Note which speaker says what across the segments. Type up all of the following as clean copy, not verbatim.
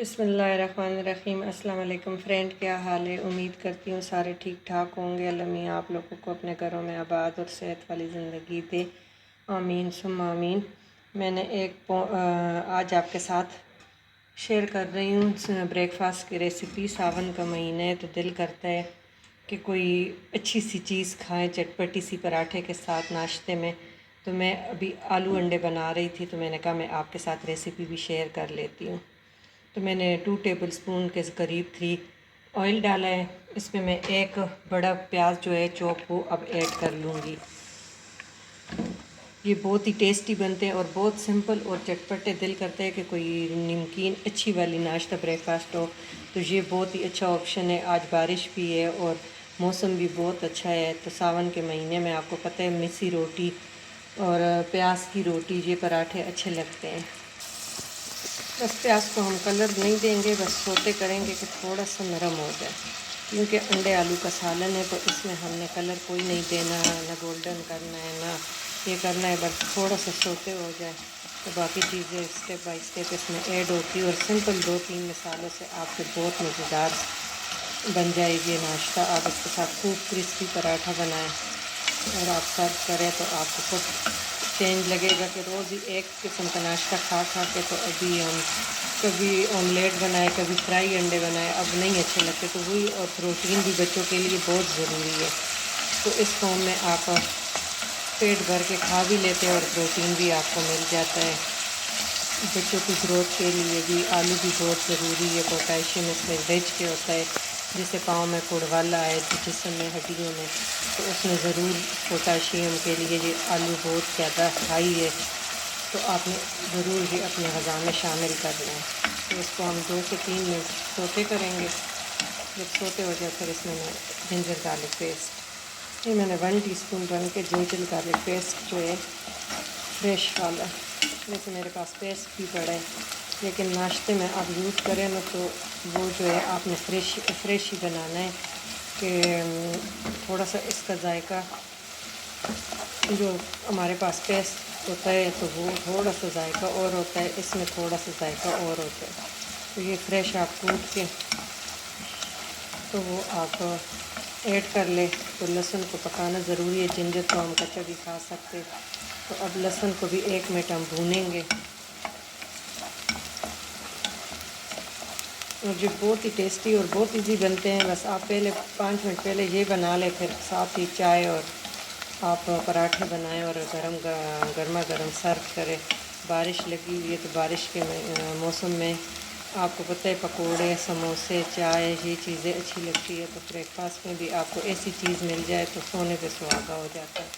Speaker 1: बिस्मिल्लाहिर्रहमानिर्रहीम। अस्सलाम वालेकुम फ्रेंड, क्या हाल है? उम्मीद करती हूँ सारे ठीक ठाक होंगे। अल्लाह मियां आप लोगों को अपने घरों में आबाद और सेहत वाली ज़िंदगी दे, आमीन सुम्मा आमीन। मैंने आज आपके साथ शेयर कर रही हूँ ब्रेकफास्ट की रेसिपी। सावन का महीना है तो दिल करता है कि कोई अच्छी सी चीज़ खाएं, चटपटी सी पराठे के साथ नाश्ते में। तो मैं अभी आलू अंडे बना रही थी, तो मैंने कहा मैं आपके साथ रेसिपी भी शेयर कर लेती हूँ। तो मैंने 2 टेबलस्पून के करीब 3 ऑयल डाला है। इसमें मैं एक बड़ा प्याज जो है चॉप वो अब ऐड कर लूँगी। ये बहुत ही टेस्टी बनते हैं और बहुत सिंपल और चटपटे। दिल करता है कि कोई नमकीन अच्छी वाली नाश्ता ब्रेकफास्ट हो तो ये बहुत ही अच्छा ऑप्शन है। आज बारिश भी है और मौसम भी बहुत अच्छा है। तो सावन के महीने में आपको पता है मिसी रोटी और प्याज की रोटी, ये पराठे अच्छे लगते हैं। बस प्याज को हम कलर नहीं देंगे, बस सोते करेंगे कि थोड़ा सा नरम हो जाए, क्योंकि अंडे आलू का सालन है तो इसमें हमने कलर कोई नहीं देना, ना गोल्डन करना है ना ये करना है। बस थोड़ा सा सोते हो जाए तो बाकी चीज़ें स्टेप बाय स्टेप इसमें ऐड होती है। और सिंपल 2-3 मसालों से आपके बहुत मज़ेदार बन जाएगी नाश्ता। आप इसके साथ खूब क्रिस्पी पराठा बनाएं और आप सर्व करें तो आपको खुद चेंज लगेगा कि रोज़ ही एक किस्म का नाश्ता खा खा के तो अभी हम कभी ऑमलेट बनाए, कभी फ्राई अंडे बनाए, अब नहीं अच्छे लगते। तो वही, और प्रोटीन भी बच्चों के लिए बहुत ज़रूरी है। तो इस फॉर्म में आप पेट भर के खा भी लेते हैं और प्रोटीन भी आपको मिल जाता है। बच्चों की ग्रोथ के लिए भी आलू भी बहुत ज़रूरी है। पोटेशियम इसमें रिच के होता है, जिससे पाँव में कुड़वाला आए तो जिस्म में, हड्डियों में, तो उसमें ज़रूर पोटेशियम के लिए ये आलू बहुत ज़्यादा हाई है। तो आपने ज़रूर ये अपने ग़िज़ा में शामिल करना है। तो इसको हम 2 से 3 मिनट सोते करेंगे। जब सोते हो जाए फिर इसमें मैं जिंजर गार्लिक पेस्ट, ये मैंने 1 टीस्पून बन के जिंजर गार्लिक पेस्ट जो है फ्रेश वाला, वैसे मेरे पास पेस्ट भी पड़ा है, लेकिन नाश्ते में आप यूज़ करें ना तो वो जो है आपने फ्रेश ही बनाना है कि थोड़ा सा इसका जायका जो हमारे पास पेस्ट होता है तो वो थोड़ा सा जायका और होता है, इसमें थोड़ा सा जायका और होता है। तो ये फ्रेश आप कूट के तो वो आप ऐड कर ले। तो लहसुन को पकाना ज़रूरी है, जिंजर को हम कच्चा भी खा सकते। तो अब लहसुन को भी 1 मिनट हम भूनेंगे। और जो बहुत ही टेस्टी और बहुत इजी बनते हैं। बस आप पहले 5 मिनट पहले ये बना लें, फिर साथ ही चाय और आप पराठे बनाएं और गर्मा गर्म सर्व करें। बारिश लगी हुई है तो बारिश के मौसम में आपको पता है पकोड़े, समोसे, चाय, ये चीज़ें अच्छी लगती है। तो ब्रेकफास्ट में भी आपको ऐसी चीज़ मिल जाए तो सोने पे सुहागा हो जाता है।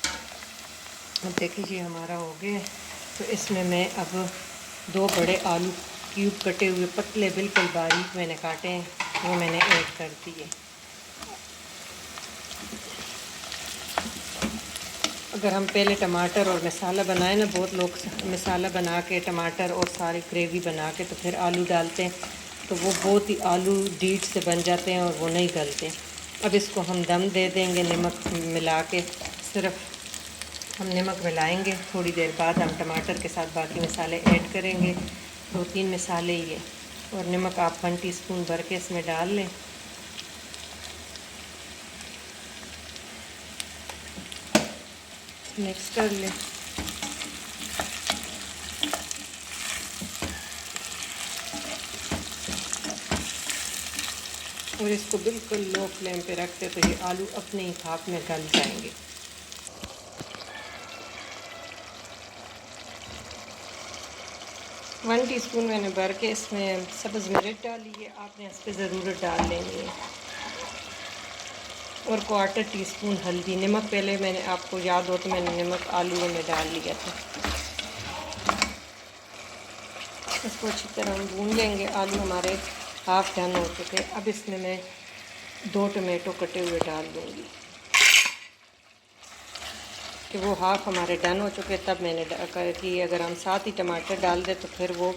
Speaker 1: अब देखिए ये हमारा हो गया। तो इसमें मैं अब 2 बड़े आलू क्यूब कटे हुए पतले बिल्कुल बारीक मैंने काटे हैं, वो मैंने ऐड कर दिए। अगर हम पहले टमाटर और मसाला बनाए ना, बहुत लोग मसाला बना के टमाटर और सारी ग्रेवी बना के तो फिर आलू डालते हैं, तो वो बहुत ही आलू डीट से बन जाते हैं और वो नहीं गलते। अब इसको हम दम दे देंगे नमक मिला के। सिर्फ हम नमक मिलाएंगे, थोड़ी देर बाद हम टमाटर के साथ बाकी मसाले ऐड करेंगे। 2-3 मसाले ही है और नमक आप 1 टीस्पून भर के इसमें डाल लें। मिक्स कर लें। और इसको बिल्कुल लो फ्लेम पे रखते तो ये आलू अपने ही भाप में गल जाएंगे। वन टीस्पून मैंने भर के इसमें सब्ज़ मिर्च डाली है, आपने इस पर ज़रूर डाल लेनी है। और 1/4 टीस्पून हल्दी। नमक पहले मैंने, आपको याद हो तो मैंने नमक आलूओं में डाल लिया था। इसको अच्छी तरह हम भून लेंगे। आलू हमारे हाफ डन हो चुके। अब इसमें मैं 2 टमाटो कटे हुए डाल दूँगी कि वो हाफ हमारे डन हो चुके। तब मैंने कि अगर हम साथ ही टमाटर डाल दें तो फिर वो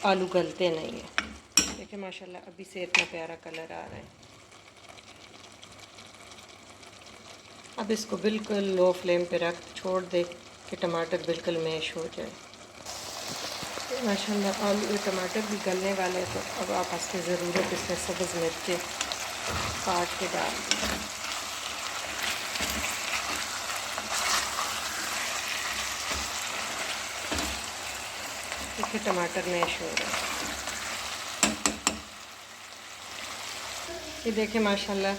Speaker 1: आलू गलते नहीं है। देखिए माशाल्लाह अभी से इतना प्यारा कलर आ रहा है। अब इसको बिल्कुल लो फ्लेम पे रख छोड़ दे कि टमाटर बिल्कुल मैश हो जाए। माशाल्लाह आलू और टमाटर भी गलने वाले हैं, तो अब आप हंसते ज़रूरत इसमें सब्ज़ मिर्चें काट के डाल दें। देखिए टमाटर मैश हो रहा है। ये देखिए माशाल्लाह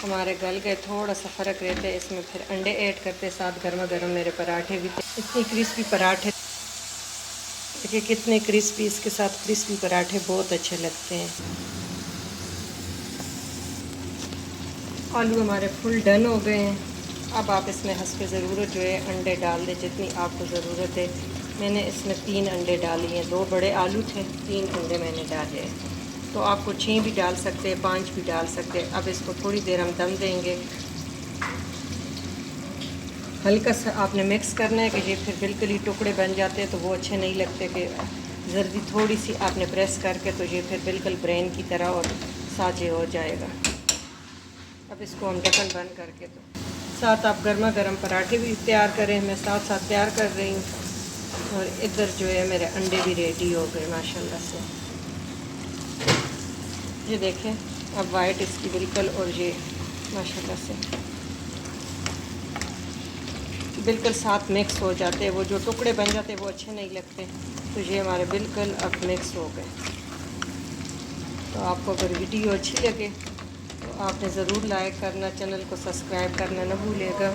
Speaker 1: हमारे गल गए, थोड़ा सा फ़र्क रहता है इसमें, फिर अंडे ऐड करते साथ गर्मा गर्म मेरे पराठे भी थे। इतनी क्रिस्पी पराठे देखिए, कितने क्रिस्पी, इसके साथ क्रिस्पी पराठे बहुत अच्छे लगते हैं। आलू हमारे फुल डन हो गए हैं। अब आप इसमें हंसके ज़रूरत जो है अंडे डाल दें जितनी आपको ज़रूरत है। मैंने इसमें 3 अंडे डाली हैं, 2 बड़े आलू थे, 3 अंडे मैंने डाले हैं। तो आपको 6 भी डाल सकते हैं, 5 भी डाल सकते हैं। अब इसको थोड़ी देर हम दम देंगे। हल्का सा आपने मिक्स करना है कि ये फिर बिल्कुल ही टुकड़े बन जाते हैं तो वो अच्छे नहीं लगते, कि जर्दी थोड़ी सी आपने प्रेस करके तो ये फिर बिल्कुल ब्रेन की तरह और साजे हो जाएगा। अब इसको हम ढक्कन बंद करके तो साथ आप गर्मा गर्म पराठे भी तैयार करें, मैं साथ साथ तैयार कर रही हूँ। और इधर जो है मेरे अंडे भी रेडी हो गए माशाल्लाह से। ये देखें अब वाइट इसकी बिल्कुल, और ये माशाल्लाह से बिल्कुल साथ मिक्स हो जाते हैं। वो जो टुकड़े बन जाते हैं वो अच्छे नहीं लगते, तो ये हमारे बिल्कुल अब मिक्स हो गए। तो आपको अगर वीडियो अच्छी लगे तो आपने ज़रूर लाइक करना, चैनल को सब्सक्राइब करना ना भूलिएगा।